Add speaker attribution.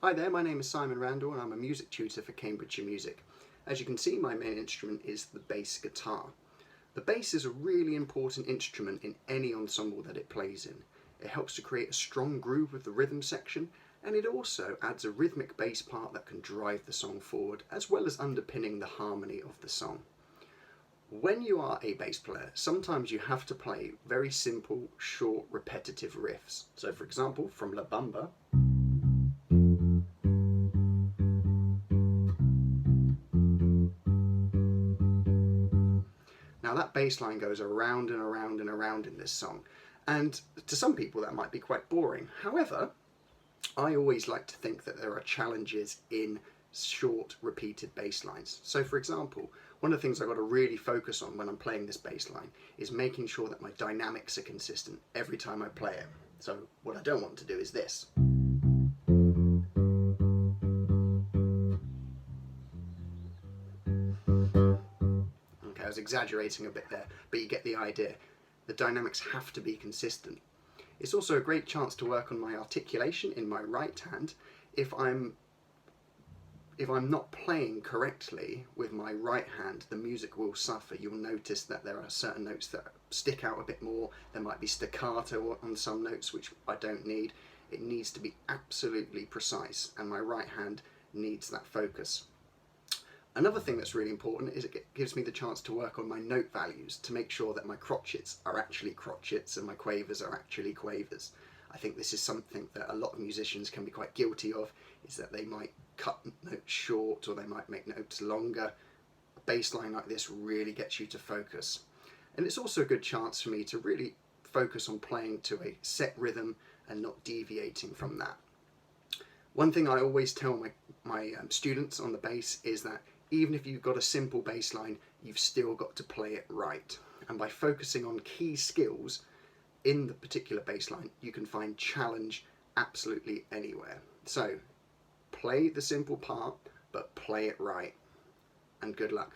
Speaker 1: Hi there, my name is Simon Randall and I'm a music tutor for Cambridgeshire Music. As you can see, my main instrument is the bass guitar. The bass is a really important instrument in any ensemble that it plays in. It helps to create a strong groove with the rhythm section, and it also adds a rhythmic bass part that can drive the song forward, as well as underpinning the harmony of the song. When you are a bass player, sometimes you have to play very simple, short, repetitive riffs. So for example, from La Bamba, now that bass line goes around and around and around in this song, and to some people that might be quite boring. However, I always like to think that there are challenges in short repeated bass lines. So for example, one of the things I've got to really focus on when I'm playing this bass line is making sure that my dynamics are consistent every time I play it. So what I don't want to do is this. Okay, I was exaggerating a bit there, but you get the idea. The dynamics have to be consistent. It's also a great chance to work on my articulation in my right hand. If I'm not playing correctly with my right hand, the music will suffer. You'll notice that there are certain notes that stick out a bit more. There might be staccato on some notes, which I don't need. It needs to be absolutely precise, and my right hand needs that focus. Another thing that's really important is it gives me the chance to work on my note values to make sure that my crotchets are actually crotchets and my quavers are actually quavers. I think this is something that a lot of musicians can be quite guilty of, is that they might cut notes short or they might make notes longer. A bass line like this really gets you to focus. And it's also a good chance for me to really focus on playing to a set rhythm and not deviating from that. One thing I always tell my students on the bass is that even if you've got a simple bass line, you've still got to play it right. And by focusing on key skills in the particular bass line, you can find challenge absolutely anywhere. So play the simple part, but play it right. And good luck.